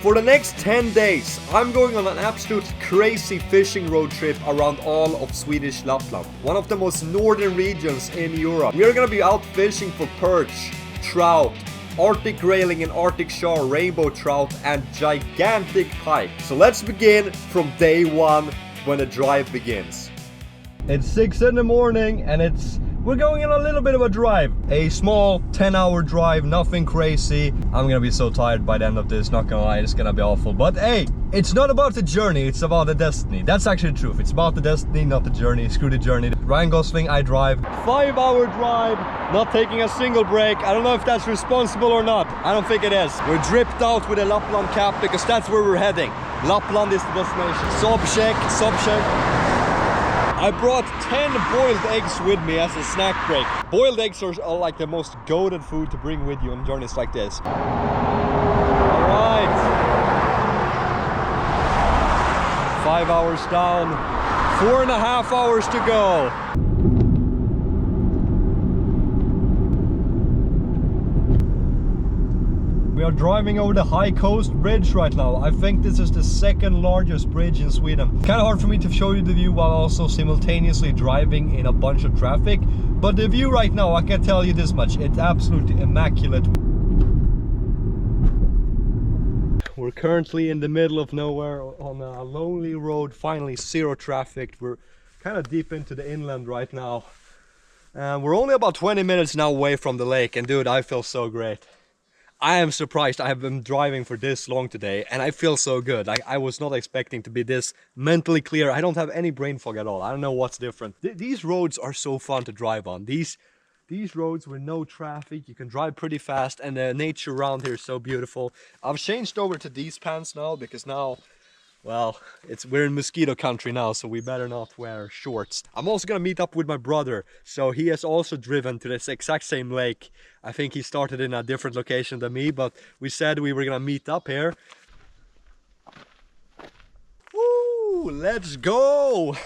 For the next 10 days, I'm going on an absolute crazy fishing road trip around all of Swedish Lappland, one of the most northern regions in Europe. We are gonna be out fishing for perch, trout, Arctic grayling and Arctic char, rainbow trout, and gigantic pike. So let's begin from day one when the drive begins. It's 6 in the morning and we're going on a little bit of a drive. A small 10-hour drive, nothing crazy. I'm gonna be so tired by the end of this, not gonna lie, it's gonna be awful. But hey, it's not about the journey, it's about the destiny. That's actually the truth. It's about the destiny, not the journey. Screw the journey. Ryan Gosling, I drive. 5-hour drive, not taking a single break. I don't know if that's responsible or not. I don't think it is. We're dripped out with a Lappland cap because that's where we're heading. Lappland is the destination. Subcheck. I brought 10 boiled eggs with me as a snack break. Boiled eggs are like the most goated food to bring with you on journeys like this. Alright. 5 hours down, 4.5 hours to go. We are driving over the High Coast Bridge right now. I think this is the second largest bridge in Sweden. Kind of hard for me to show you the view while also simultaneously driving in a bunch of traffic. But the view right now, I can tell you this much, it's absolutely immaculate. We're currently in the middle of nowhere on a lonely road, finally zero traffic. We're kind of deep into the inland right now. And we're only about 20 minutes now away from the lake, and dude, I feel so great. I am surprised I have been driving for this long today and I feel so good. I was not expecting to be this mentally clear. I don't have any brain fog at all. I don't know what's different. These roads are so fun to drive on. These roads with no traffic, you can drive pretty fast and the nature around here is so beautiful. I've changed over to these pants now because now, well, we're in mosquito country now, so we better not wear shorts. I'm also gonna meet up with my brother, so he has also driven to this exact same lake. I think he started in a different location than me, but we said we were gonna meet up here. Woo, let's go!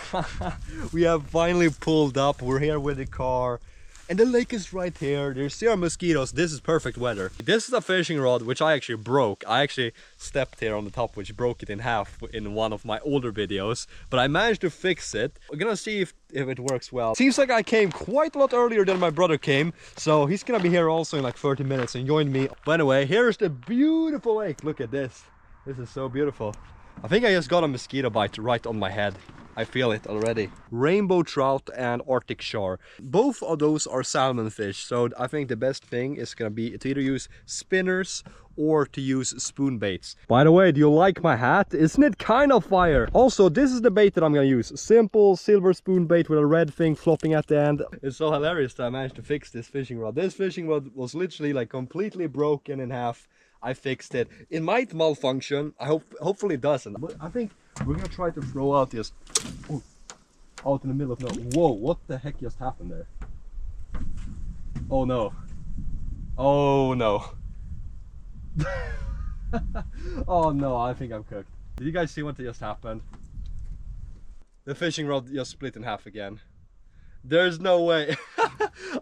We have finally pulled up, we're here with the car. And the lake is right here. There's 0 mosquitoes. This is perfect weather. This is a fishing rod which I actually broke. I actually stepped here on the top, which broke it in half in one of my older videos. But I managed to fix it. We're gonna see if it works well. Seems like I came quite a lot earlier than my brother came. So he's gonna be here also in like 30 minutes and join me. By the way, here's the beautiful lake. Look at this. This is so beautiful. I think I just got a mosquito bite right on my head. I feel it already. Rainbow trout and Arctic char. Both of those are salmon fish. So I think the best thing is gonna be to either use spinners or to use spoon baits. By the way, do you like my hat? Isn't it kind of fire? Also, this is the bait that I'm gonna use. Simple silver spoon bait with a red thing flopping at the end. It's so hilarious that I managed to fix this fishing rod. This fishing rod was literally like completely broken in half. I fixed it. It might malfunction. Hopefully it doesn't. But I think we're gonna try to throw out this out in the middle of nowhere. Whoa, what the heck just happened there? Oh no. Oh no. Oh no, I think I'm cooked. Did you guys see what just happened? The fishing rod just split in half again. There's no way.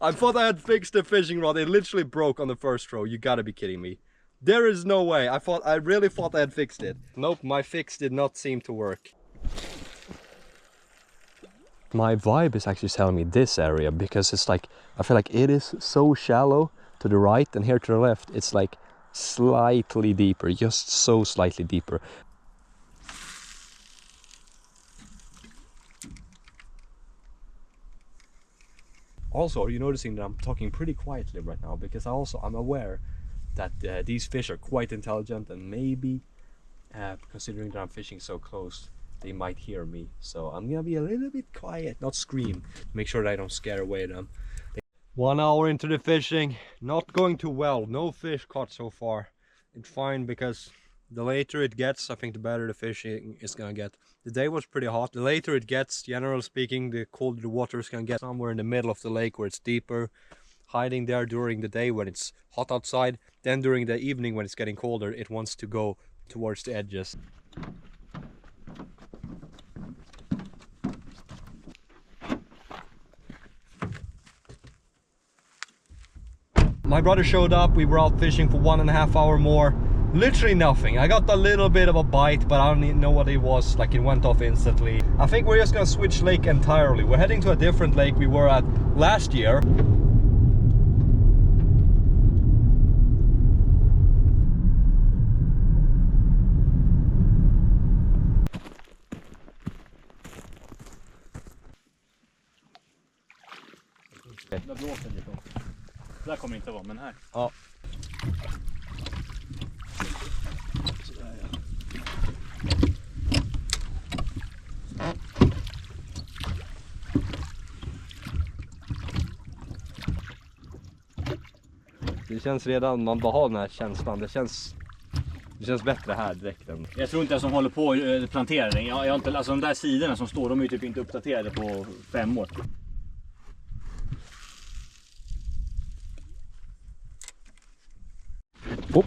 I thought I had fixed the fishing rod. It literally broke on the first throw. You gotta be kidding me. There is no way. I really thought I had fixed it. Nope, my fix did not seem to work. My vibe is actually telling me this area because it's like, I feel like it is so shallow to the right, and here to the left it's like slightly deeper, just so slightly deeper. Also, are you noticing that I'm talking pretty quietly right now? Because I'm aware that these fish are quite intelligent, and maybe considering that I'm fishing so close, they might hear me. So I'm gonna be a little bit quiet, not scream, make sure that I don't scare away them. 1 hour into the fishing, not going too well. No fish caught so far. It's fine because the later it gets, I think the better the fishing is gonna get. The day was pretty hot. The later it gets, generally speaking, the colder the water is gonna get. Somewhere in the middle of the lake where it's deeper, hiding there during the day when it's hot outside. Then during the evening when it's getting colder, it wants to go towards the edges. My brother showed up. We were out fishing for 1.5 hours more. literally nothing. I got a little bit of a bite, but I don't even know what it was. Like, it went off instantly. I think we're just gonna switch lake entirely. We're heading to a different lake we were at last year. Det blåser lite också. Där kommer det inte vara, men här. Ja. Det känns redan, man bara har den här känslan. Det känns bättre här direkt än. Jag tror inte att de håller på att plantera den. Jag har inte, alltså de där sidorna som står, de är ju typ inte uppdaterade på 5 år. Oh.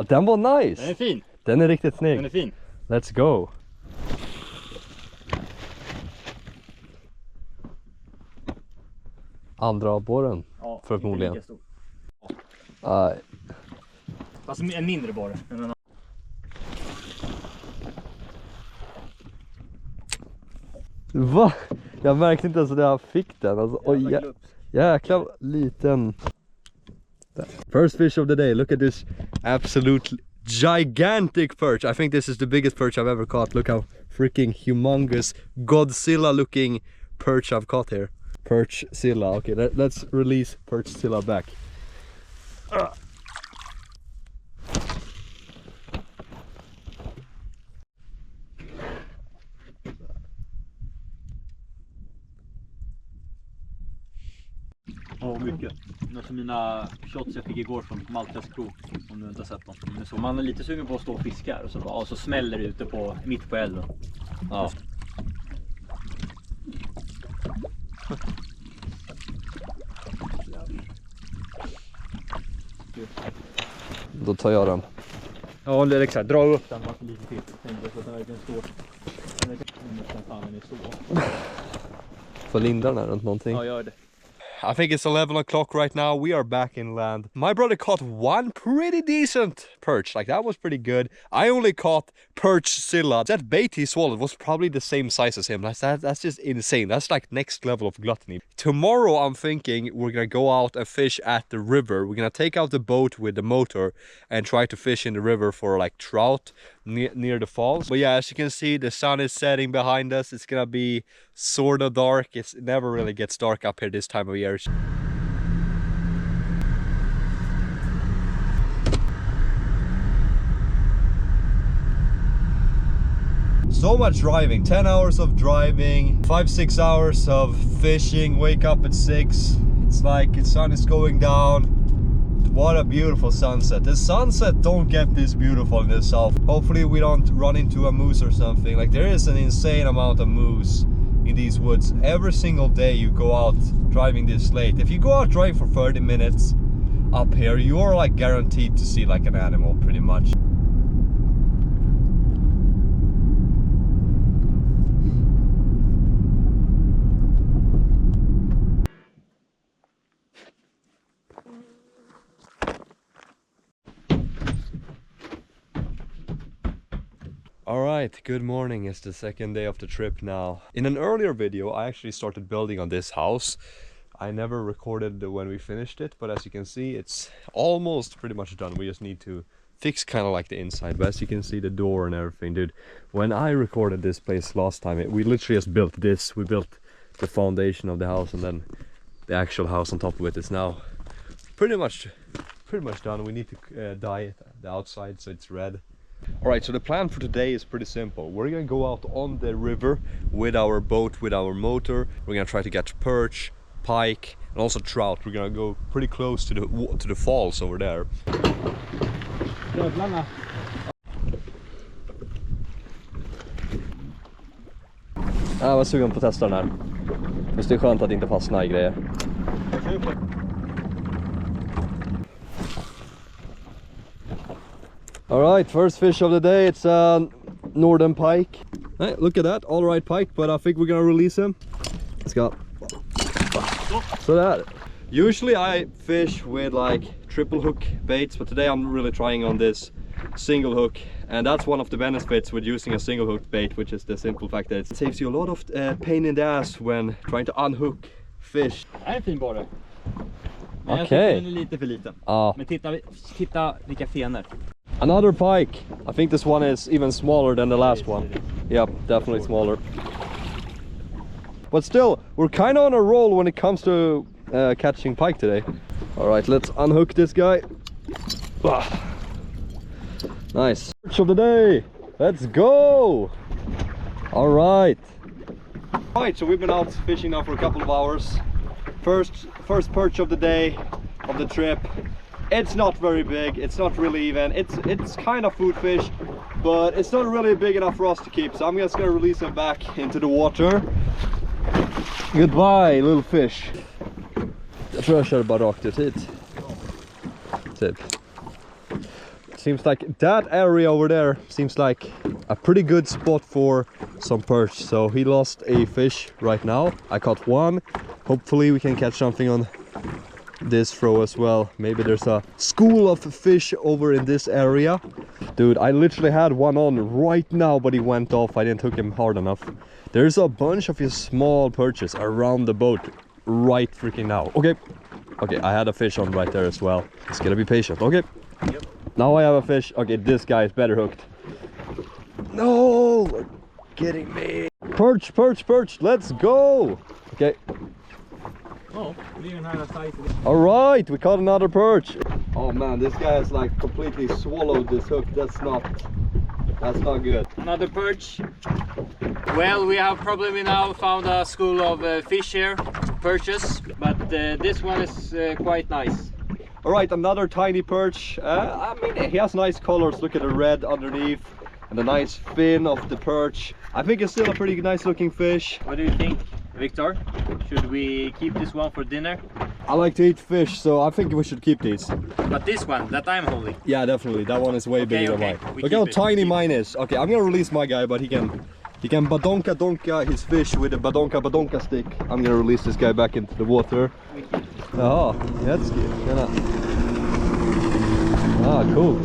Den var nice. Den är fin. Den är riktigt snygg. Den är fin. Let's go. Andra avborren. Ja, förmodligen. Fast en mindre borre än en annan. Va? Jag märkte inte ens att jag fick den. Alltså, oj, jäkla liten. First fish of the day. Look at this absolute gigantic perch. I think this is the biggest perch I've ever caught. Look how freaking humongous Godzilla looking perch I've caught here. Perchzilla. Okay, let's release Perchzilla back. Ja, mycket. Något som mina shots jag fick igår från Maltes krok, om du inte har sett dem. Så man är lite sugen på att stå och fiska och så smäller det ute på mitt på elden. Ja. Då tar jag den. Ja, det är exakt. Dra upp den bara lite till. Tänkte så att den verkligen står. Den är så. Får linda den här runt någonting? Ja, gör det. I think it's 11 o'clock right now. We are back in land. My brother caught one pretty decent perch. Like, that was pretty good. I only caught Perchzilla. That bait he swallowed was probably the same size as him. That's just insane. That's like next level of gluttony. Tomorrow I'm thinking we're gonna go out and fish at the river. We're gonna take out the boat with the motor and try to fish in the river for like trout near the falls. But yeah, as you can see, the sun is setting behind us. It's gonna be sort of dark. It never really gets dark up here this time of year. So much driving, 10 hours of driving, 5-6 hours of fishing, wake up at 6. It's like the sun is going down. What a beautiful sunset. The sunset don't get this beautiful in the south. Hopefully we don't run into a moose or something. Like, there is an insane amount of moose in these woods. Every single day you go out driving this late. If you go out driving for 30 minutes up here, you're like guaranteed to see like an animal pretty much. Alright, good morning. It's the second day of the trip now. In an earlier video I actually started building on this house. I never recorded when we finished it, but as you can see it's almost pretty much done. We just need to fix kind of like the inside, but as you can see the door and everything, dude. When I recorded this place last time, we literally just built this. We built the foundation of the house, and then the actual house on top of it is now pretty much done. We need to dye the outside so it's red. Alright, so the plan for today is pretty simple. We're gonna go out on the river with our boat, with our motor. We're gonna try to catch perch, pike, and also trout. We're gonna go pretty close to the falls over there. Jag var sugen på att testa den här. Fast det är skönt att inte fastna i grejer. Alright, first fish of the day, it's a northern pike. Hey, look at that, alright pike, but I think we're gonna release him. Let's go. So that. Usually I fish with like triple hook baits, but today I'm really trying on this single hook, and that's one of the benefits with using a single hook bait, which is the simple fact that it saves you a lot of pain in the ass when trying to unhook fish. Det är en fin borre. Men jag Okay. tycker den är lite för liten. Men titta vilka fenor. Another pike. I think this one is even smaller than the last one. Yep, definitely smaller. But still, we're kind of on a roll when it comes to catching pike today. All right, let's unhook this guy. Nice. Perch of the day. Let's go. All right. Right, so we've been out fishing now for a couple of hours. First perch of the day, of the trip. It's not very big, it's not really even, it's kind of food fish, but it's not really big enough for us to keep, so I'm just gonna release them back into the water. Goodbye little fish. Jag tror jag kör bara rakt ut hit. Typ. Seems like that area over there seems like a pretty good spot for some perch. So he lost a fish right now. I caught one. Hopefully we can catch something on this throw as well. Maybe there's a school of fish over in this area. Dude, I literally had one on right now, but he went off. I didn't hook him hard enough. There's a bunch of these small perches around the boat right freaking now. Okay, I had a fish on right there as well. Just gotta be patient. Okay, Yep. Now I have a fish. Okay, this guy is better hooked. No, you're kidding me. Perch, let's go. Okay. Oh, det är den här size. All right, we caught another perch. Oh man, this guy has like completely swallowed this hook. That's not good. Another perch. Well, we have probably now found a school of fish here, perches, but this one is quite nice. All right, another tiny perch. I mean, he has nice colors. Look at the red underneath and the nice fin of the perch. I think it's still a pretty nice looking fish. What do you think, Victor? Should we keep this one for dinner? I like to eat fish, so I think we should keep these. But this one that I'm holding. Yeah, definitely. That one is way bigger than mine. We Look keep how it, tiny mine is. Okay, I'm gonna release my guy, but he can badonka his fish with a badonka stick. I'm gonna release this guy back into the water. Jaha, jetski. Tjena. Coolt.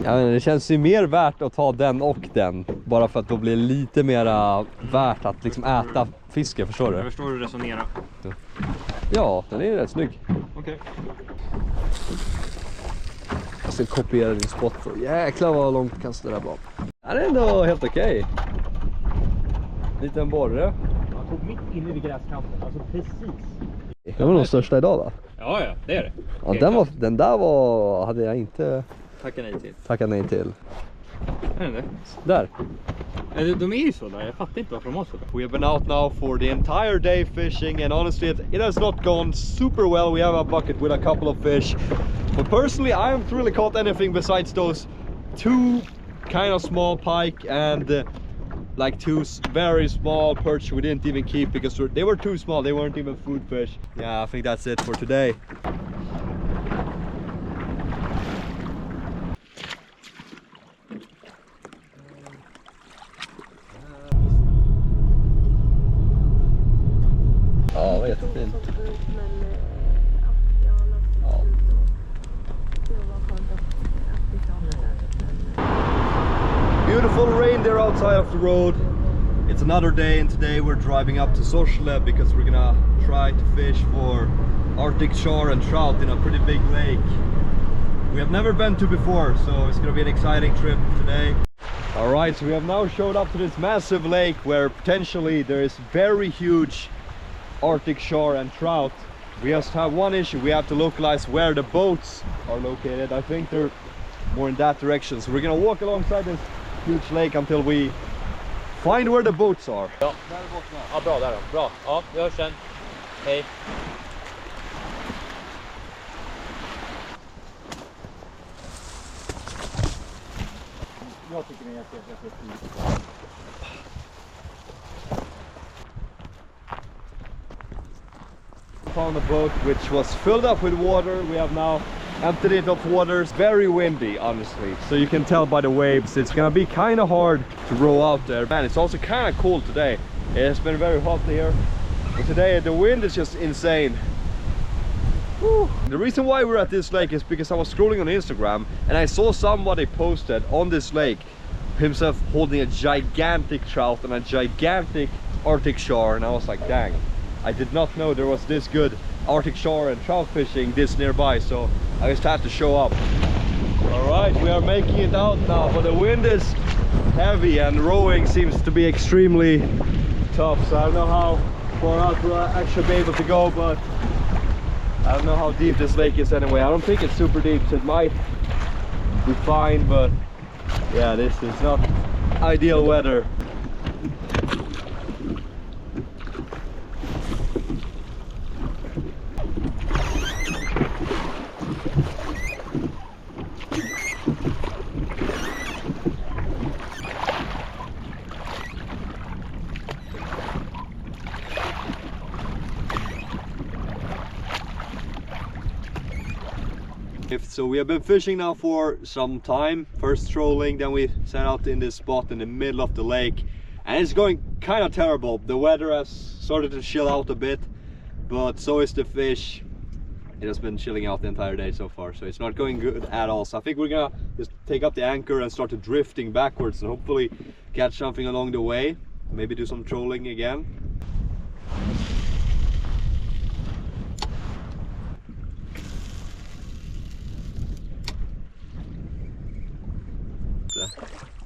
Ja, men det känns ju mer värt att ta den och den. Bara för att då blir det lite mera värt att liksom äta fisken, förstår du? Jag förstår hur du resonerar. Ja, den är ju rätt snygg. Okej. Jag ska kopiera din spot för. Jäklar vad långt kast det där var. Det är ändå helt okej. Liten borre. Han tog mitt inne vid gräskanten, alltså precis. Det var nog största idag va? Ja, det är det. Ja, den där var, hade jag inte Tacka nej till. Är det? Där. De är ju så där, jag fattar inte varför de har så där. We have been out now for the entire day fishing, and honestly it has not gone super well. We have a bucket with a couple of fish, but personally I haven't really caught anything besides those two kind of small pike and like two very small perch we didn't even keep because they were too small. They weren't even food fish. Yeah, I think that's it for today. Ja, vad jättefint. Beautiful reindeer outside of the road. It's another day, and today we're driving up to Sorsele because we're gonna try to fish for Arctic char and trout in a pretty big lake we have never been to before, so it's gonna be an exciting trip today. All right, so we have now showed up to this massive lake where potentially there is very huge Arctic char and trout. We just have one issue: we have to localize where the boats are located. I think they're more in that direction, so we're gonna walk alongside this huge lake until we find where the boats are. Ja, ja bra där då. Bra. Ja, vi hörs sen. Hej. Jag tycker ni är jättefint. Found a boat which was filled up with water. We have now emptied it of water. It's very windy, honestly, so you can tell by the waves it's gonna be kind of hard to row out there. Man, it's also kind of cold today. It has been very hot here, but today the wind is just insane. Woo. The reason why we're at this lake is because I was scrolling on Instagram and I saw somebody posted on this lake himself holding a gigantic trout and a gigantic Arctic char, and I was like, dang, I did not know there was this good Arctic char and trout fishing this nearby, so I just had to show up. All right, we are making it out now, but the wind is heavy and rowing seems to be extremely tough, so I don't know how far out we'll actually be able to go, but I don't know how deep this lake is anyway. I don't think it's super deep, so it might be fine, but yeah, this is not ideal weather. So we have been fishing now for some time. First trolling, then we set out in this spot in the middle of the lake, and it's going kind of terrible. The weather has started to chill out a bit, but so is the fish. It has been chilling out the entire day so far, so it's not going good at all. So I think we're gonna just take up the anchor and start drifting backwards and hopefully catch something along the way. Maybe do some trolling again.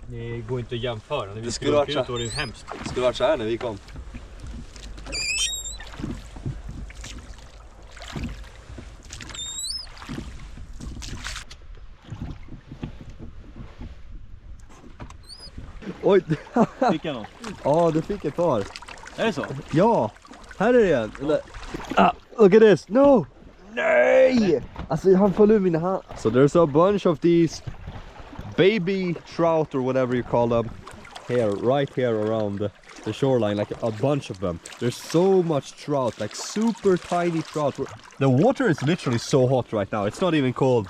Det går inte att jämföra. Det skulle varit hemskt. Det skulle varit så här när vi kom. Oj! Fick jag någon? Ja, du fick ett par. Är det så? Ja! Här är det igen. Look at this! No! Nej! Alltså han föll ur mina hand. So there's a bunch of these baby trout or whatever you call them here, right here around the shoreline, like a bunch of them. There's so much trout, like super tiny trout. The water is literally so hot right now. It's not even cold,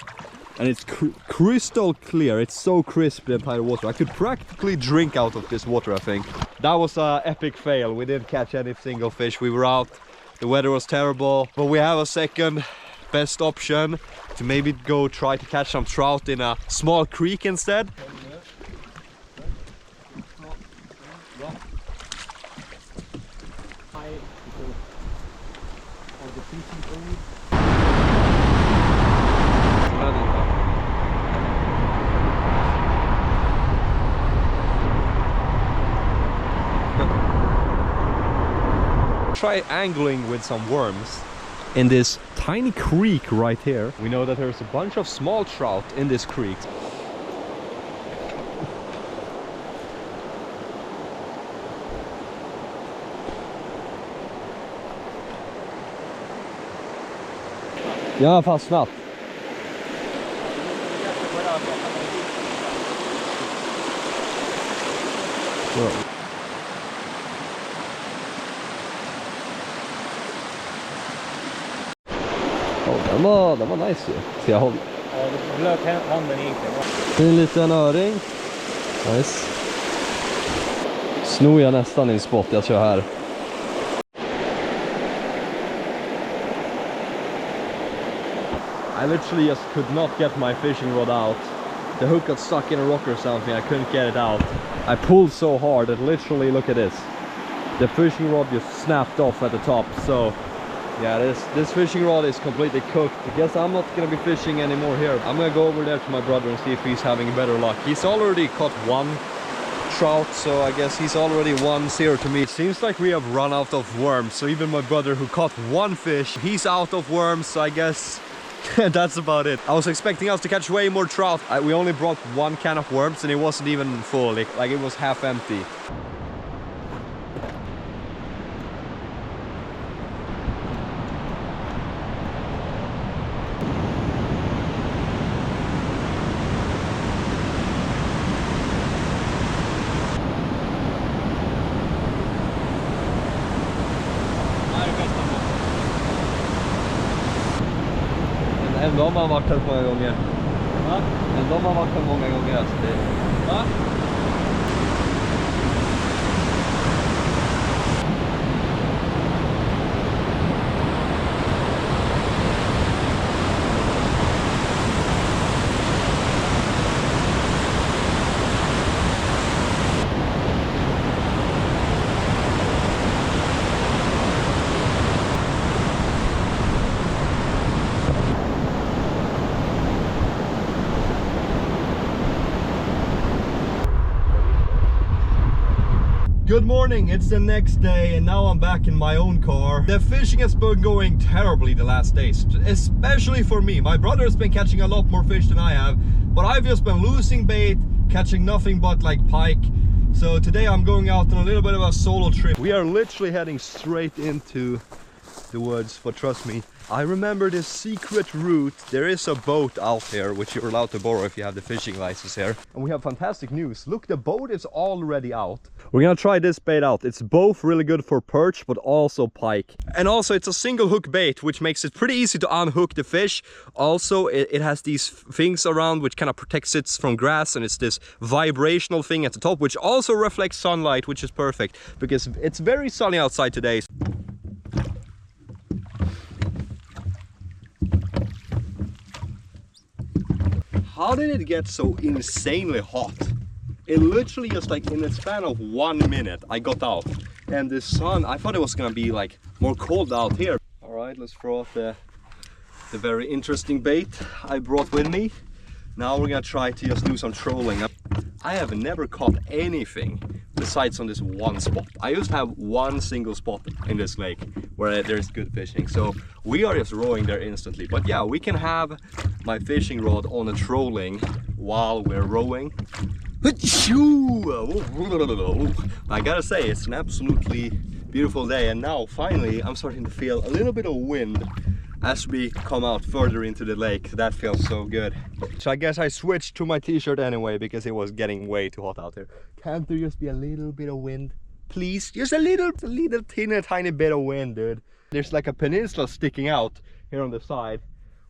and it's crystal clear. It's so crisp, the entire water. I could practically drink out of this water, I think. That was an epic fail. We didn't catch any single fish. We were out, the weather was terrible, but we have a second best option to maybe go try to catch some trout in a small creek instead. Try angling with some worms in this tiny creek right here. We know that there's a bunch of small trout in this creek. Jag har fastnat. Så. Den var nice ju. Ska jag hålla? Ja, du blöt handen egentligen. En liten öring. Nice. Snor jag nästan i en spot, jag kör här. I literally just could not get my fishing rod out. The hook got stuck in a rock or something, I couldn't get it out. I pulled so hard that literally, look at this. The fishing rod just snapped off at the top, so yeah, this fishing rod is completely cooked. I guess I'm not gonna be fishing anymore here. I'm gonna go over there to my brother and see if he's having better luck. He's already caught one trout, so I guess he's already 1-0 to me. It seems like we have run out of worms, so even my brother who caught one fish, he's out of worms, so I guess that's about it. I was expecting us to catch way more trout. We only brought one can of worms and it wasn't even full, like it was half empty. Ändå har man varit här många gånger. Va? Ändå har man varit här många gånger. Alltså det... Va? Good morning, it's the next day and now I'm back in my own car. The fishing has been going terribly the last days, especially for me. My brother has been catching a lot more fish than I have, but I've just been losing bait, catching nothing but like pike. So today I'm going out on a little bit of a solo trip. We are literally heading straight into the woods, but trust me, I remember this secret route. There is a boat out there which you're allowed to borrow if you have the fishing license here. And we have fantastic news. Look, the boat is already out. We're gonna try this bait out. It's both really good for perch but also pike. And also it's a single hook bait, which makes it pretty easy to unhook the fish. Also it has these things around which kind of protects it from grass, and it's this vibrational thing at the top which also reflects sunlight, which is perfect because it's very sunny outside today. How did it get so insanely hot? It literally just like in the span of 1 minute I got out, and the sun, I thought it was gonna be like more cold out here. All right, let's throw out the very interesting bait I brought with me. Now we're gonna try to just do some trolling. I have never caught anything besides on this one spot. I used to have one single spot in this lake where there's good fishing. So we are just rowing there instantly. But yeah, we can have my fishing rod on a trolling while we're rowing. I gotta say, it's an absolutely beautiful day. And now finally I'm starting to feel a little bit of wind as we come out further into the lake. That feels so good. So I guess I switched to my t-shirt anyway because it was getting way too hot out there. Can't there just be a little bit of wind, please? Just a little tiny bit of wind, dude. There's like a peninsula sticking out here on the side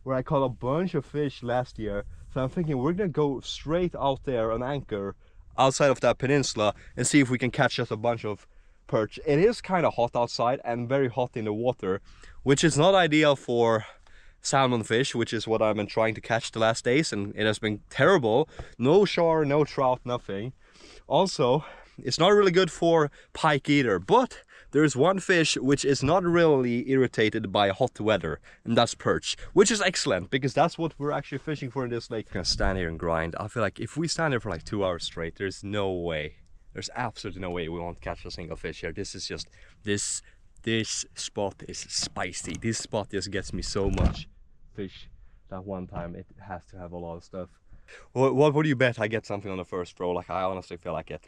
where I caught a bunch of fish last year. So I'm thinking we're gonna go straight out there on anchor outside of that peninsula and see if we can catch just a bunch of perch. It is kind of hot outside and very hot in the water, which is not ideal for salmon fish, which is what I've been trying to catch the last days, and it has been terrible. No char, no trout, nothing. Also, it's not really good for pike either, but there's one fish which is not really irritated by hot weather, and that's perch, which is excellent because that's what we're actually fishing for in this lake. I'm gonna stand here and grind. I feel like if we stand here for like 2 hours straight, there's no way. There's absolutely no way we won't catch a single fish here. This is just, this spot is spicy. This spot just gets me so much fish that one time it has to have a lot of stuff. What would you bet I get something on the first throw? Like, I honestly feel like it.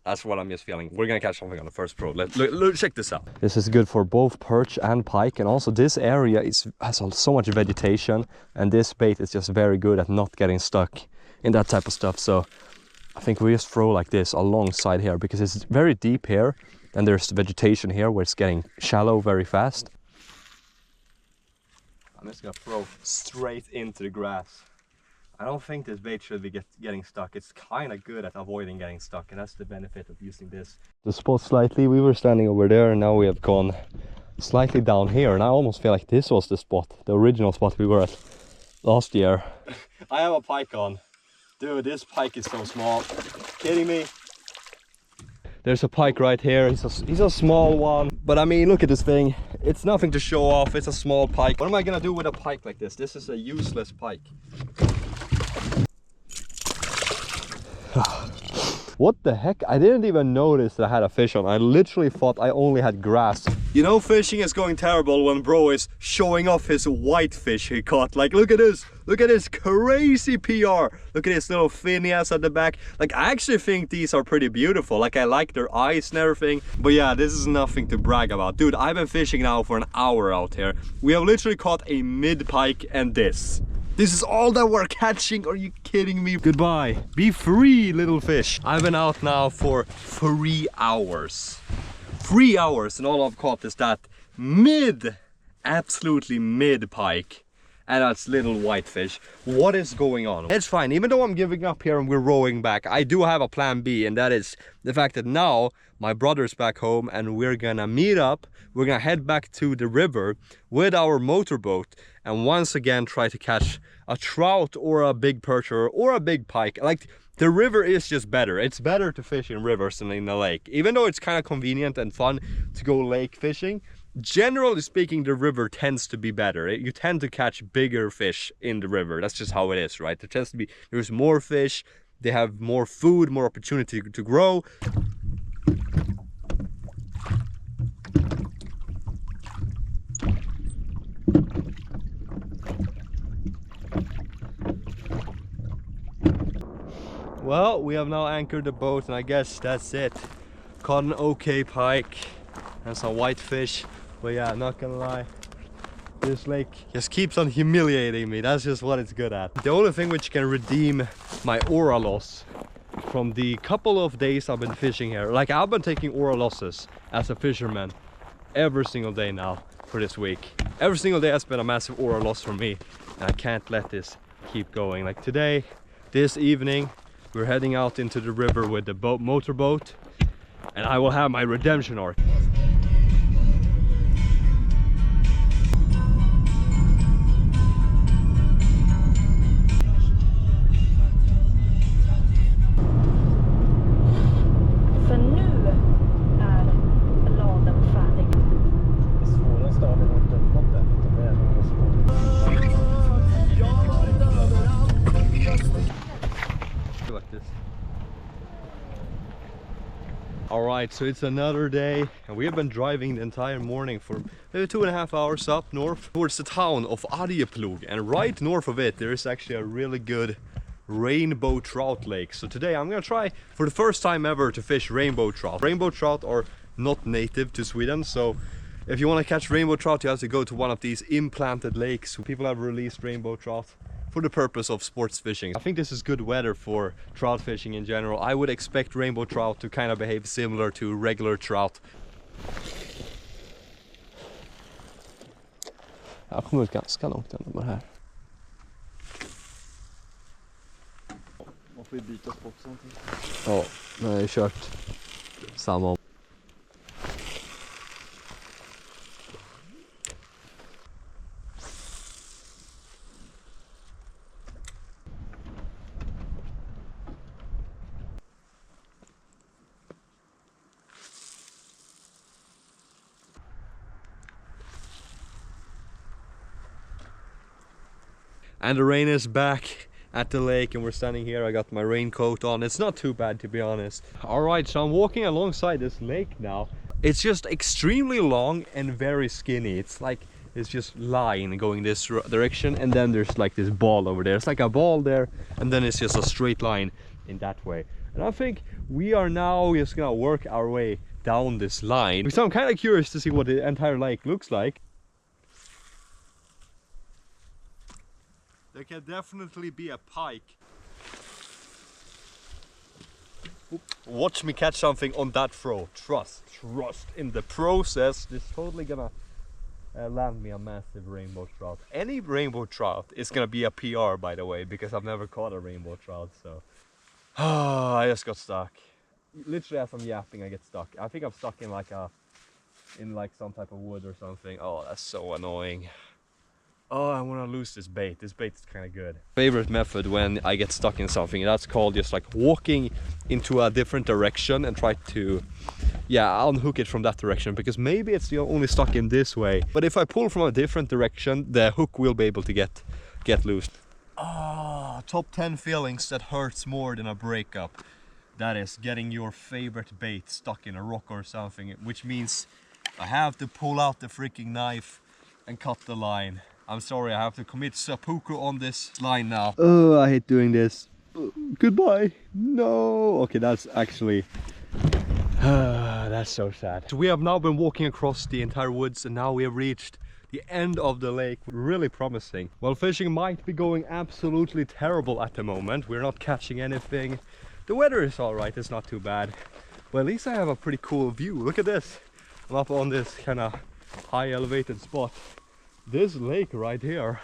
That's what I'm just feeling. We're gonna catch something on the first throw. Let's check this out. This is good for both perch and pike, and also this area has so much vegetation, and this bait is just very good at not getting stuck in that type of stuff. So I think we just throw like this alongside here because it's very deep here, and there's the vegetation here where it's getting shallow very fast. I'm just gonna throw straight into the grass. I don't think this bait should be getting stuck. It's kind of good at avoiding getting stuck, and that's the benefit of using this. The spot slightly, we were standing over there and now we have gone slightly down here, and I almost feel like this was the spot, the original spot we were at last year. I have a pike on. Dude, this pike is so small. Kidding me? There's a pike right here. He's a small one, but I mean, look at this thing. It's nothing to show off. It's a small pike. What am I gonna do with a pike like this? This is a useless pike. What the heck? I didn't even notice that I had a fish on. I literally thought I only had grass. You know, fishing is going terrible when bro is showing off his white fish he caught. Like, look at this. Look at this crazy PR. Look at this little finnias at the back. Like, I actually think these are pretty beautiful. Like, I like their eyes and everything. But yeah, this is nothing to brag about. Dude, I've been fishing now for an hour out here. We have literally caught a mid-pike and this. This is all that we're catching. Are you kidding me? Goodbye. Be free, little fish. I've been out now for 3 hours. 3 hours, and all I've caught is that absolutely mid pike. And that's little whitefish. What is going on? It's fine. Even though I'm giving up here and we're rowing back, I do have a plan B, and that is the fact that now my brother's back home and we're gonna meet up. We're gonna head back to the river with our motorboat and once again try to catch a trout or a big perch or a big pike. Like, the river is just better. It's better to fish in rivers than in the lake. Even though it's kind of convenient and fun to go lake fishing, generally speaking, the river tends to be better. You tend to catch bigger fish in the river. That's just how it is, right? There tends to be, there's more fish, they have more food, more opportunity to grow. Well, we have now anchored the boat and I guess that's it. Caught an okay pike and some whitefish. But yeah, not gonna lie, this lake just keeps on humiliating me. That's just what it's good at. The only thing which can redeem my aura loss from the couple of days I've been fishing here, like I've been taking aura losses as a fisherman every single day now for this week. Every single day has been a massive aura loss for me, and I can't let this keep going. Like today, this evening, we're heading out into the river with the motorboat, and I will have my redemption arc. Alright, so it's another day and we have been driving the entire morning for maybe 2.5 hours up north towards the town of Arjeplog, and right north of it there is actually a really good rainbow trout lake. So today I'm gonna try for the first time ever to fish rainbow trout. Rainbow trout are not native to Sweden, so if you want to catch rainbow trout you have to go to one of these implanted lakes. People have released rainbow trout for the purpose of sports fishing. I think this is good weather for trout fishing in general. I would expect rainbow trout to kind of behave similar to regular trout. Jag kommer ut ganska långt ändå med det här. Man får ju byta spot samtidigt. Ja, men jag har kört samma. And the rain is back at the lake and we're standing here. I got my raincoat on. It's not too bad, to be honest. Alright, so I'm walking alongside this lake now. It's just extremely long and very skinny. It's like it's just line going this direction, and then there's like this ball over there. It's like a ball there, and then it's just a straight line in that way. And I think we are now just gonna work our way down this line. So I'm kind of curious to see what the entire lake looks like. There can definitely be a pike. Watch me catch something on that throw. Trust in the process. This is totally gonna land me a massive rainbow trout. Any rainbow trout is gonna be a PR, by the way, because I've never caught a rainbow trout. So I just got stuck. Literally as I'm yapping, I get stuck. I think I'm stuck in like some type of wood or something. Oh, that's so annoying. Oh, I want to lose this bait. This bait is kind of good. Favorite method when I get stuck in something, that's called just like walking into a different direction and try to, yeah, unhook it from that direction, because maybe it's only stuck in this way. But if I pull from a different direction, the hook will be able to get loose. Ah, top 10 feelings that hurts more than a breakup. That is getting your favorite bait stuck in a rock or something, which means I have to pull out the freaking knife and cut the line. I'm sorry, I have to commit seppuku on this line now. Oh, I hate doing this. Goodbye. No. Okay, that's actually... that's so sad. So we have now been walking across the entire woods and now we have reached the end of the lake. Really promising. Well, fishing might be going absolutely terrible at the moment. We're not catching anything. The weather is alright, it's not too bad. But at least I have a pretty cool view. Look at this. I'm up on this kind of high elevated spot. This lake right here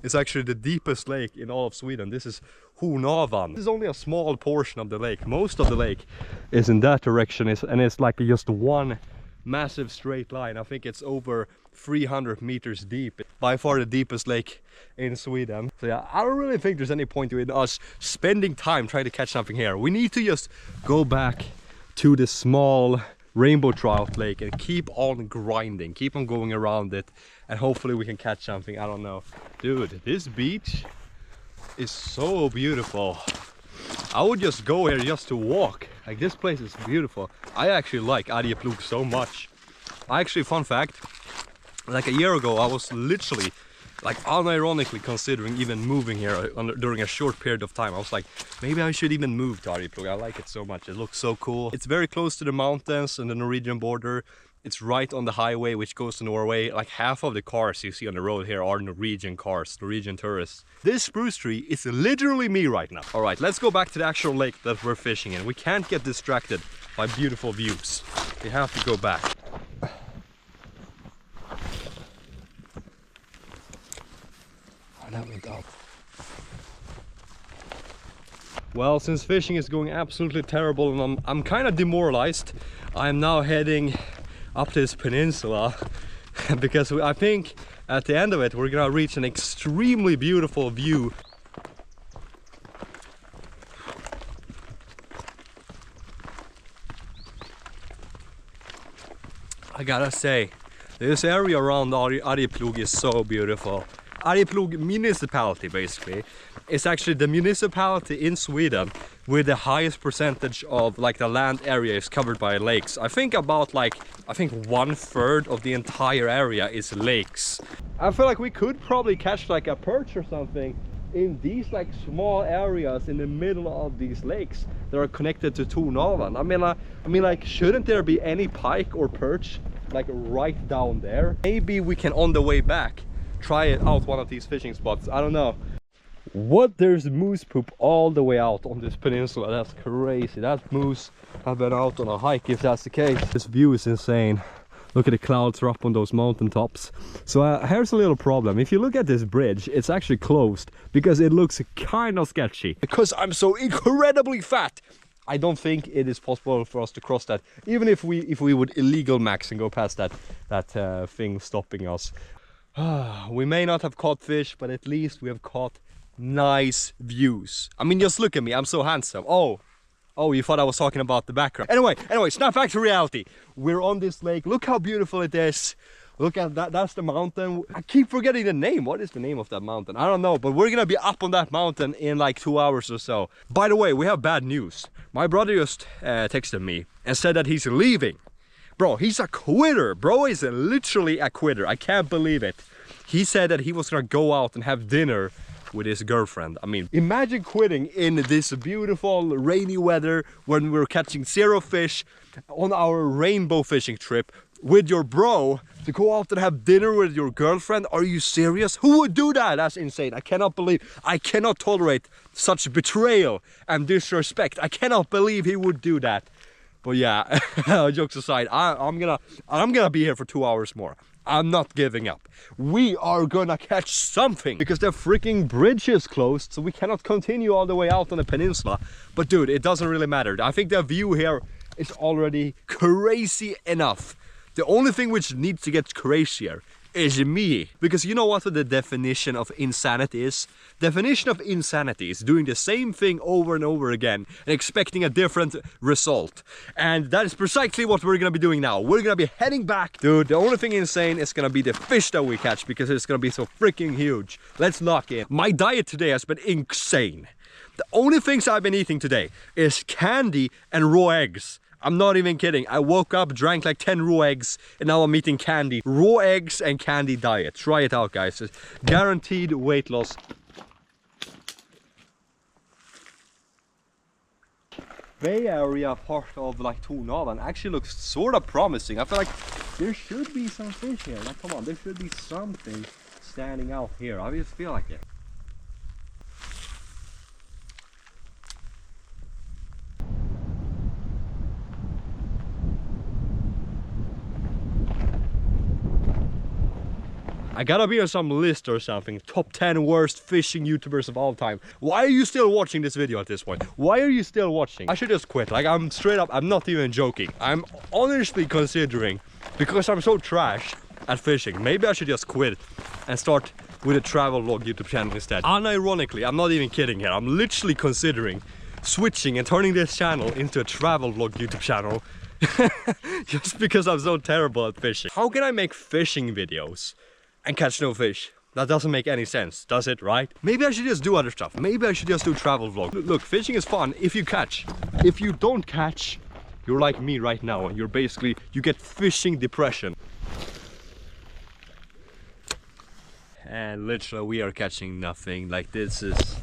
is actually the deepest lake in all of Sweden. This is Hornavan. This is only a small portion of the lake. Most of the lake is in that direction, and it's like just one massive straight line. I think it's over 300 meters deep. By far the deepest lake in Sweden. So yeah, I don't really think there's any point in us spending time trying to catch something here. We need to just go back to the small rainbow trout lake and keep on grinding, keep on going around it, and hopefully we can catch something. I don't know. Dude, this beach is so beautiful. I would just go here just to walk. Like, this place is beautiful. I actually like Arjeplog so much. Fun fact, like a year ago I was literally Like unironically considering even moving here during a short period of time. I was like, maybe I should even move to Arjeplog. I like it so much. It looks so cool. It's very close to the mountains and the Norwegian border. It's right on the highway which goes to Norway. Like half of the cars you see on the road here are Norwegian cars, Norwegian tourists. This spruce tree is literally me right now. All right, let's go back to the actual lake that we're fishing in. We can't get distracted by beautiful views. We have to go back. That went up. Well, since fishing is going absolutely terrible and I'm kind of demoralized, I'm now heading up this peninsula because I think at the end of it we're gonna reach an extremely beautiful view. I gotta say, this area around Arjeplog is so beautiful. Arjeplog municipality basically is actually the municipality in Sweden with the highest percentage of like the land area is covered by lakes. I think about like 1/3 of the entire area is lakes. I feel like we could probably catch like a perch or something in these like small areas in the middle of these lakes that are connected to Tornavan. I mean like shouldn't there be any pike or perch like right down there? Maybe we can on the way back try it out one of these fishing spots. I don't know. What? There's moose poop all the way out on this peninsula. That's crazy. That moose have been out on a hike if that's the case. This view is insane. Look at the clouds are up on those mountain tops. So here's a little problem. If you look at this bridge, it's actually closed because it looks kind of sketchy. Because I'm so incredibly fat, I don't think it is possible for us to cross that. Even if we would illegal max and go past that thing stopping us. We may not have caught fish, but at least we have caught nice views. I mean, just look at me, I'm so handsome. Oh, you thought I was talking about the background. Anyway, snap back to reality. We're on this lake. Look how beautiful it is. Look at that, that's the mountain. I keep forgetting the name. What is the name of that mountain? I don't know, but we're gonna be up on that mountain in like 2 hours or so. By the way, we have bad news. My brother just texted me and said that he's leaving. Bro, he's a quitter. Bro is literally a quitter. I can't believe it. He said that he was gonna go out and have dinner with his girlfriend. I mean, imagine quitting in this beautiful rainy weather when we're catching 0 fish on our rainbow fishing trip with your bro to go out and have dinner with your girlfriend. Are you serious? Who would do that? That's insane. I cannot tolerate such betrayal and disrespect. I cannot believe he would do that. But yeah, jokes aside, I'm gonna be here for 2 hours more. I'm not giving up. We are gonna catch something because the freaking bridge is closed, so we cannot continue all the way out on the peninsula. But dude, it doesn't really matter. I think the view here is already crazy enough. The only thing which needs to get crazier is me. Because you know what the definition of insanity is? Definition of insanity is doing the same thing over and over again and expecting a different result. And that is precisely what we're gonna be doing now. We're gonna be heading back. Dude, the only thing insane is gonna be the fish that we catch because it's gonna be so freaking huge. Let's lock in. My diet today has been insane. The only things I've been eating today is candy and raw eggs. I'm not even kidding. I woke up, drank like 10 raw eggs, and now I'm eating candy. Raw eggs and candy diet. Try it out, guys. It's guaranteed weight loss. Bay area part of like Tornavan actually looks sort of promising. I feel like there should be some fish here. Like, come on, there should be something standing out here. I just feel like it. I gotta be on some list or something. Top 10 worst fishing YouTubers of all time. Why are you still watching this video at this point? Why are you still watching? I should just quit. Like, I'm straight up, I'm not even joking. I'm honestly considering, because I'm so trash at fishing, maybe I should just quit and start with a travel vlog YouTube channel instead. Unironically, I'm not even kidding here. I'm literally considering switching and turning this channel into a travel vlog YouTube channel. Just because I'm so terrible at fishing. How can I make fishing videos and catch no fish? That doesn't make any sense, does it, right? Maybe I should just do other stuff. Maybe I should just do travel vlog. Look, fishing is fun if you catch. If you don't catch, you're like me right now. You're basically, you get fishing depression. and literally we are catching nothing. Like, this is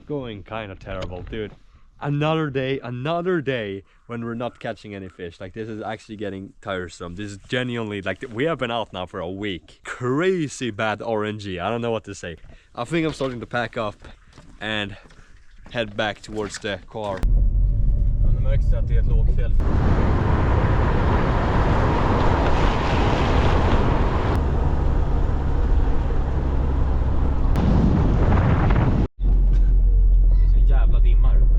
going kind of terrible, dude. Another day when we're not catching any fish. Like, this is actually getting tiresome. This is genuinely, like, we have been out now for a week. Crazy bad RNG. I don't know what to say. I think I'm starting to pack up and head back towards the car. Det märks att det är ett lågfjäll. Det är så jävla dimma här uppe.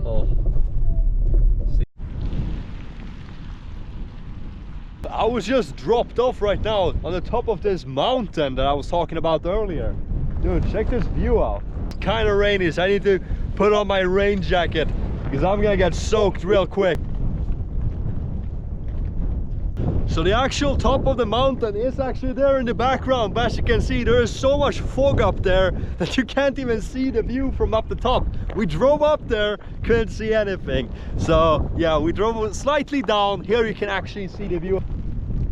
Oh. I was just dropped off right now on the top of this mountain that I was talking about earlier. Dude, check this view out. It's kind of rainy, so I need to put on my rain jacket because I'm gonna get soaked real quick. So the actual top of the mountain is actually there in the background, but as you can see, there is so much fog up there that you can't even see the view from up the top. We drove up there, couldn't see anything. So yeah, we drove slightly down. Here you can actually see the view.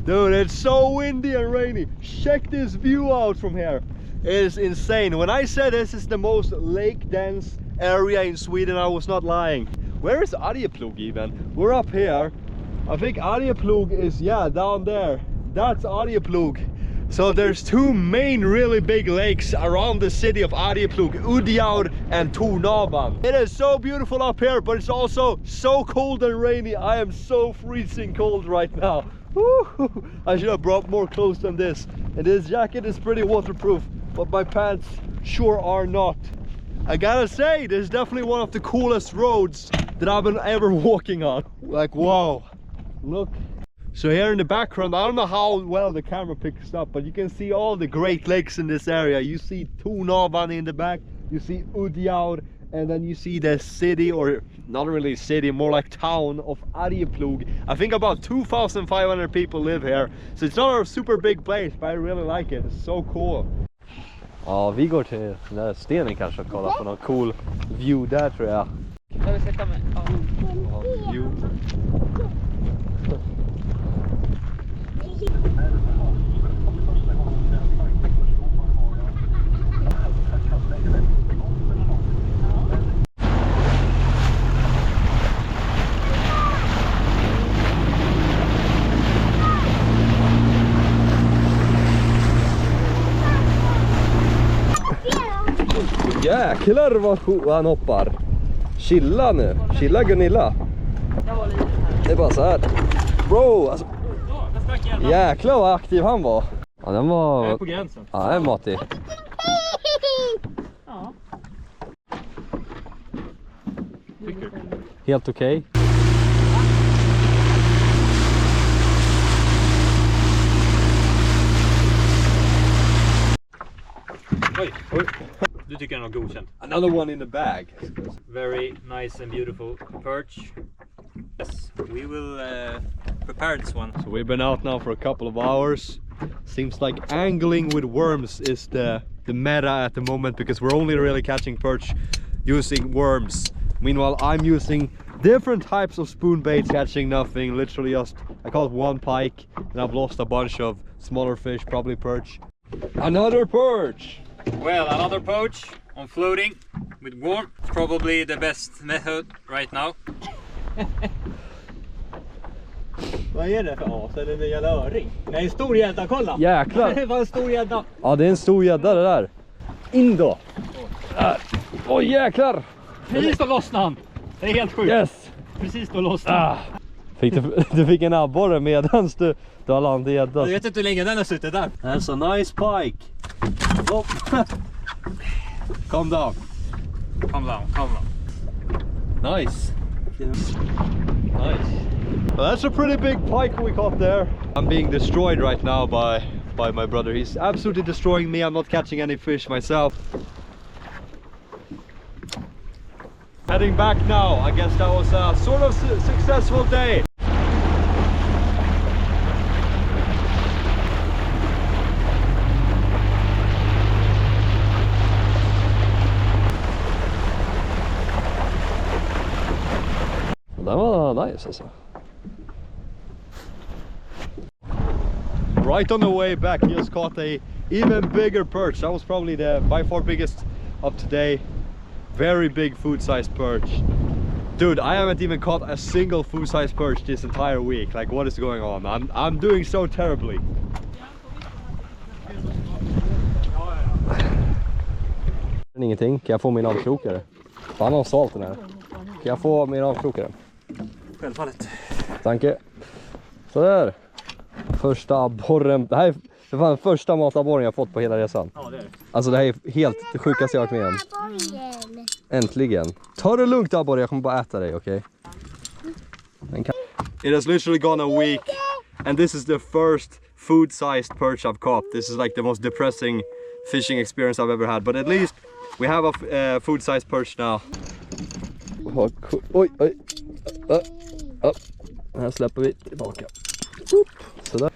Dude, it's so windy and rainy. Check this view out from here. It is insane. When I said this is the most lake dense area in Sweden, I was not lying. Where is Arjeplog even? We're up here. I think Arjeplog is, yeah, down there. That's Arjeplog. So there's two main really big lakes around the city of Arjeplog, Udjaur and Tornavan. It is so beautiful up here, but it's also so cold and rainy. I am so freezing cold right now. I should have brought more clothes than this. And this jacket is pretty waterproof, but my pants sure are not. I gotta say, this is definitely one of the coolest roads that I've been ever walking on. Like, wow, look. So here in the background, I don't know how well the camera picks up, but you can see all the Great Lakes in this area. You see Tornavan in the back, you see Udjaur, and then you see the city, or not really city, more like town of Arjeplog. I think about 2,500 people live here. So it's not a super big place, but I really like it. It's so cool. Ja, vi går till den där stenen kanske och kollar på någon cool view där, tror jag. Jag vill sätta mig. Ja. View. Jäklar vad han hoppar. Chilla nu. Chilla Gunilla. Det är bara så här. Bro, alltså. Jäklar vad aktiv han var. Ja, den var... Jag är på gränsen. Ja, den är matig. Ja. Tycker du? Helt okej. Oj, oj. Du tycker den var godkänd. Another one in the bag. Very nice and beautiful perch. Yes, we will prepare this one. So we've been out now for a couple of hours. Seems like angling with worms is the meta at the moment, because we're only really catching perch using worms. Meanwhile, I'm using different types of spoon baits, catching nothing. Literally just, I caught one pike and I've lost a bunch of smaller fish, probably perch. Another perch! Well, another poach on floating with worm. Probably the best method right now. Vad är det för as? Är det en jävla öring? Nej, en stor gädda, kolla! Jäklar! Det var en stor gädda! Ja, det är en stor gädda det där. In då! Oj, jäklar! Precis då lossnade han! Det är helt sjukt! Yes! Precis då lossnade han! Du fick en abborre medans du har landat gädda. Jag vet inte hur länge den har suttit där. That's a nice pike. Oh. Calm down. Calm down, calm down. Nice. Nice. Well, that's a pretty big pike we caught there. I'm being destroyed right now by my brother. He's absolutely destroying me. I'm not catching any fish myself. Heading back now. I guess that was a sort of successful day. That was nice also. Right on the way back, he just caught a even bigger perch. That was probably the by far biggest of today. Very big food-sized perch. Dude, I haven't even caught a single food-sized perch this entire week. Like, what is going on? I'm doing so terribly. Ingenting. Kan jag få min avkrokare? Han har salt den här. Kan jag få min avkrokare? Självfallet. Tack. Så där. Första abborren. Det här är för fan första matabborren jag fått på hela resan. Ja, det är det. Alltså det här är helt det sjukaste jag varit med om. Äntligen. Ta det lugnt abborre, jag kommer bara äta dig, okej? Okay? It has literally gone a week and this is the first food-sized perch I've caught. This is like the most depressing fishing experience I've ever had, but at least we have a food-sized perch now. Oj, oj. Här släpper vi tillbaka. Sådär.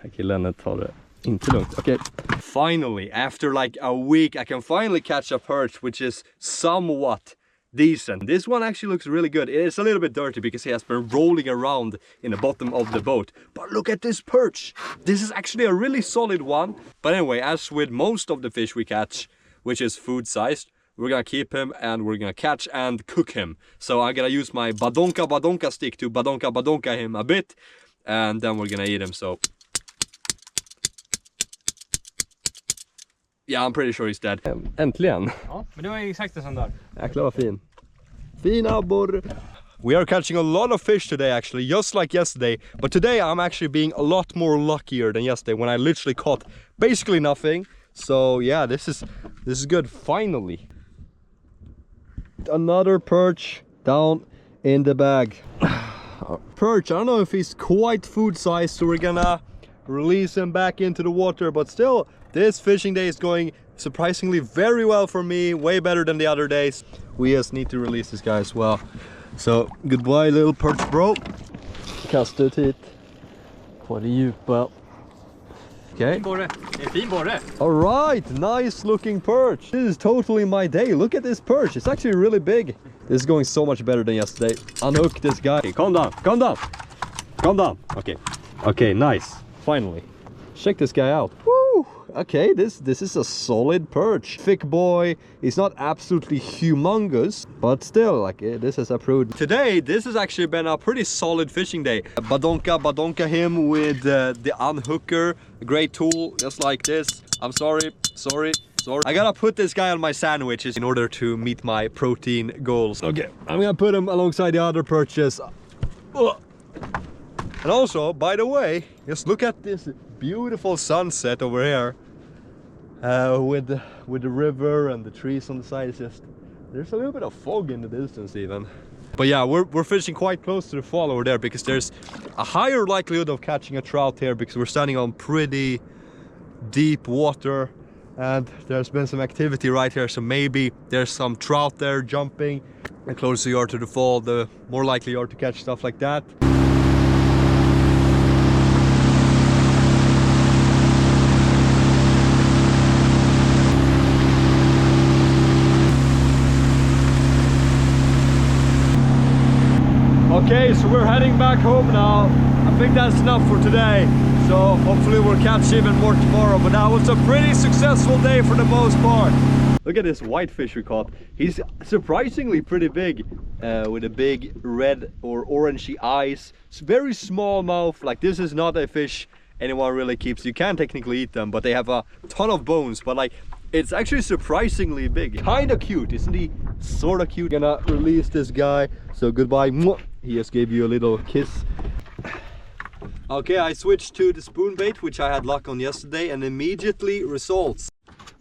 Här killen tar det inte lugnt. Okay. Finally, after like a week, I can finally catch a perch which is somewhat decent. This one actually looks really good. It's a little bit dirty because he has been rolling around in the bottom of the boat. But look at this perch. This is actually a really solid one. But anyway, as with most of the fish we catch, which is food-sized, we're gonna keep him and we're gonna catch and cook him. So I'm gonna use my badonka stick to badonka him a bit. And then we're gonna eat him, so... Yeah, I'm pretty sure he's dead. Äntligen! Ja, men det var exakt det som där. Jäklar vad fin. Fin abborre! We are catching a lot of fish today actually, just like yesterday. But today I'm actually being a lot more luckier than yesterday when I literally caught basically nothing. So yeah, this is good, finally. Another perch down in the bag. Perch, I don't know if he's quite food sized, so we're gonna release him back into the water, but still this fishing day is going surprisingly very well for me, way better than the other days. We just need to release this guy as well. So goodbye little perch bro. Kasta ut hit på det djupa. Okay. Fin borre. All right, nice looking perch. This is totally my day. Look at this perch. It's actually really big. This is going so much better than yesterday. Unhook this guy. Okay, calm down. Calm down. Calm down. Okay. Okay, nice. Finally. Check this guy out. Woo! Okay, this is a solid perch. Thick boy. He's not absolutely humongous, but still, like, this is approved. Today, this has actually been a pretty solid fishing day. Badonka him with the unhooker. A great tool, just like this. I'm sorry. I gotta put this guy on my sandwiches in order to meet my protein goals. Okay, I'm gonna put him alongside the other perches. And also, by the way, just look at this beautiful sunset over here. With the river and the trees on the side. It's just, there's a little bit of fog in the distance even. But yeah, we're fishing quite close to the fall over there because there's a higher likelihood of catching a trout here because we're standing on pretty deep water and there's been some activity right here, so maybe there's some trout there jumping. The closer you are to the fall, the more likely you are to catch stuff like that. Okay, so we're heading back home now. I think that's enough for today. So hopefully we'll catch even more tomorrow. But that was a pretty successful day for the most part. Look at this whitefish we caught. He's surprisingly pretty big, with a big red or orangey eyes. It's very small mouth. Like, this is not a fish anyone really keeps. You can technically eat them, but they have a ton of bones. But like, it's actually surprisingly big. Kinda cute, isn't he? Sorta cute. Gonna release this guy. So goodbye. He just gave you a little kiss. Okay, I switched to the spoon bait, which I had luck on yesterday, and immediately results.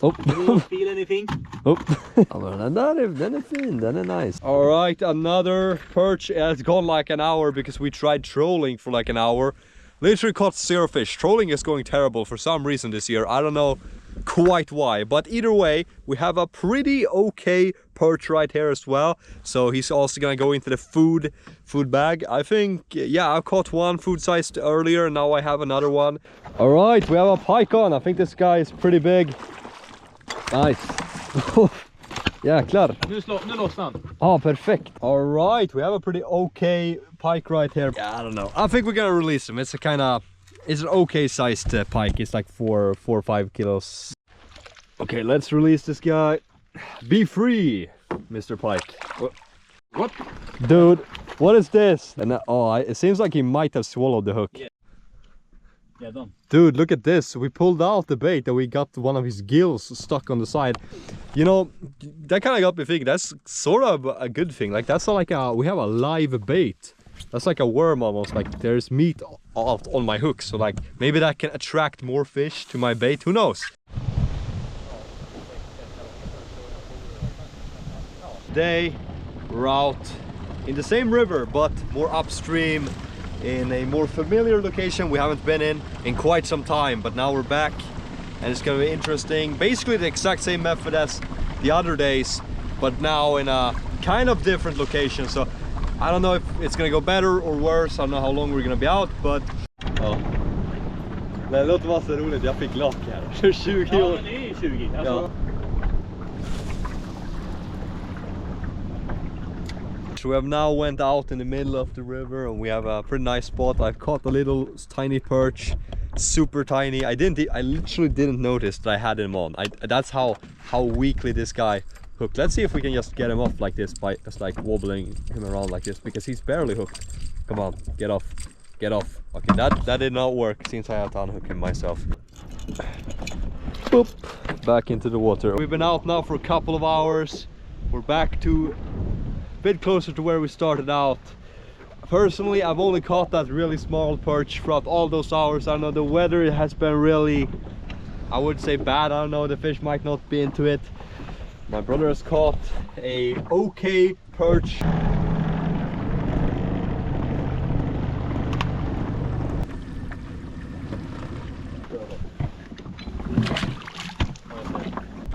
Oh. You don't feel anything? Oh. Den är fin, den är nice. Alright, another perch. It's gone like an hour because we tried trolling for like an hour. Literally caught 0 fish. Trolling is going terrible for some reason this year. I don't know quite why, but either way, we have a pretty okay perch right here as well. So he's also gonna go into the food bag. I think, yeah, I caught one food sized earlier and now I have another one. All right, we have a pike on. I think this guy is pretty big. Nice. Jäklar. Nu lossnar han. Oh, perfect. All right, we have a pretty okay pike right here. Yeah, I don't know. I think we're gonna release him. It's a kind of it's an okay sized pike. It's like 4 or 5 kilos. Okay, let's release this guy. Be free, Mr. Pike. What? Dude, what is this? And it seems like he might have swallowed the hook. Yeah, done. Dude, look at this. We pulled out the bait and we got one of his gills stuck on the side. You know, that kind of got me thinking, that's sort of a good thing. Like, that's not like we have a live bait. That's like a worm almost. Like, there's meat out on my hook. So like, maybe that can attract more fish to my bait. Who knows? Today, we're out in the same river, but more upstream, in a more familiar location we haven't been in quite some time, but now we're back and it's gonna be interesting. Basically the exact same method as the other days, but now in a kind of different location. So I don't know if it's gonna go better or worse. I don't know how long we're gonna be out, but det låter vara så roligt. Jag fick lock här 20 år. Ja, det är 20 alltså. Ja. So we have now went out in the middle of the river and we have a pretty nice spot. I've caught a little tiny perch, super tiny. I literally didn't notice that I had him on. That's how weakly this guy hooked. Let's see if we can just get him off like this by just like wobbling him around like this, because he's barely hooked. Come on, get off, get off. Okay, that did not work since I had to unhook him myself. Boop, back into the water. We've been out now for a couple of hours. We're back to bit closer to where we started out. Personally, I've only caught that really small perch throughout all those hours. I don't know, the weather has been really, I would say, bad. I don't know, the fish might not be into it. My brother has caught a okay perch.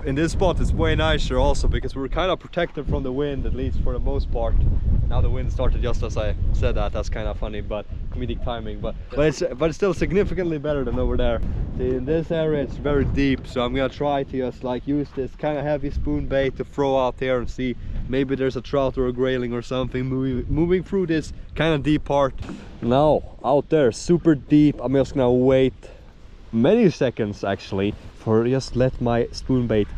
In this spot it's way nicer also because we're kind of protected from the wind, at least for the most part. Now the wind started just as I said that. That's kind of funny, but comedic timing. But it's still significantly better than over there. See, in this area it's very deep, so I'm gonna try to just like use this kind of heavy spoon bait to throw out there and see maybe there's a trout or a grayling or something moving through this kind of deep part. Now out there, super deep, I'm just gonna wait many seconds actually for just let my spoon bait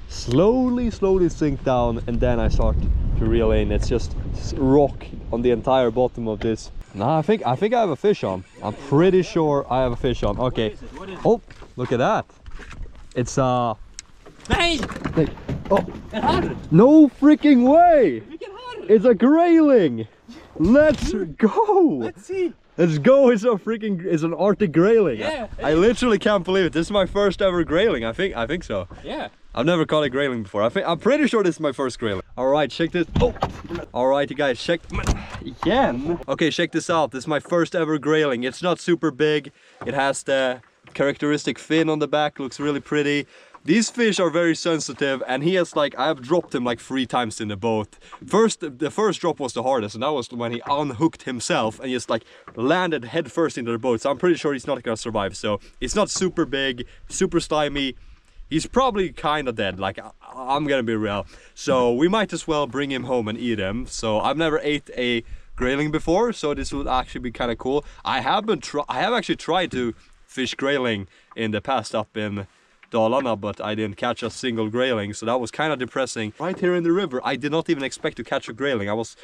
slowly sink down, and then I start to reel in. It's just rock on the entire bottom of this. Now I think I have a fish on. I'm pretty sure I have a fish on. Okay. What is it? Oh, look at that. It's Nej! Oh, En harr! no freaking way! Vilken harr! It's a grayling! Let's go! Let's see! Let's go! It's an Arctic grayling. Yeah. I literally can't believe it. This is my first ever grayling. I think so. Yeah. I've never caught a grayling before. I'm pretty sure this is my first grayling. All right, check this. Oh, all right, you guys, check again. Okay, check this out. This is my first ever grayling. It's not super big. It has the characteristic fin on the back. Looks really pretty. These fish are very sensitive, and he has like, I have dropped him like 3 times in the boat. The first drop was the hardest, and that was when he unhooked himself and just like landed head first into the boat. So I'm pretty sure he's not gonna survive. So it's not super big, super slimy. He's probably kind of dead, like I'm gonna be real. So we might as well bring him home and eat him. So I've never ate a grayling before, so this would actually be kind of cool. I have actually tried to fish grayling in the past up in Dalarna, but I didn't catch a single grayling, so that was kind of depressing. Right here in the river, I did not even expect to catch a grayling. I was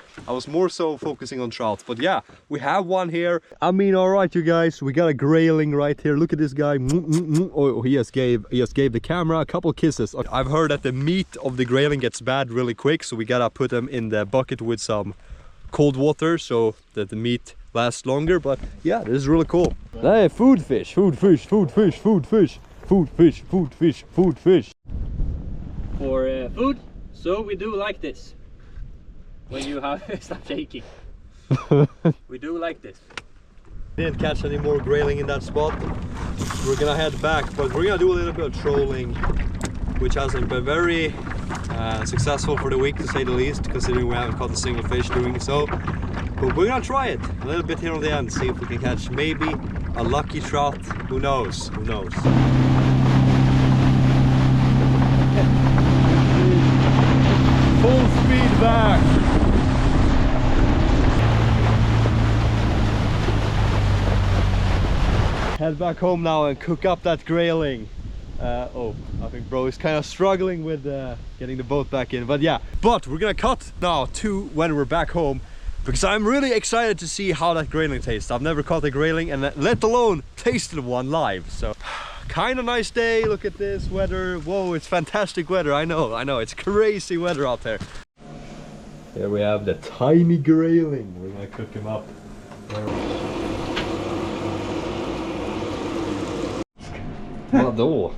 more so focusing on trout, but yeah, we have one here. I mean, all right, you guys, we got a grayling right here. Look at this guy. Oh, he just gave the camera a couple kisses. I've heard that the meat of the grayling gets bad really quick, so we gotta put them in the bucket with some cold water so that the meat lasts longer. But yeah, this is really cool. Hey, food fish, food fish, food fish, food fish. Food fish, food fish, food fish. For food, so we do like this. When you have stop shaking. We do like this. Didn't catch any more grayling in that spot. We're gonna head back, but we're gonna do a little bit of trolling, which hasn't been very successful for the week, to say the least, considering we haven't caught a single fish doing so. But we're gonna try it a little bit here on the end, see if we can catch maybe a lucky trout. Who knows? Who knows? Full speed back. head back home now and cook up that grayling. Oh, I think bro is kind of struggling with getting the boat back in, but yeah. But we're gonna cut now to when we're back home, because I'm really excited to see how that grayling tastes. I've never caught a grayling, and let alone tasted one live. So kind of nice day. Look at this weather. Whoa, it's fantastic weather. I know, it's crazy weather out there. Here we have the tiny grayling. We're gonna cook him up. Vadå?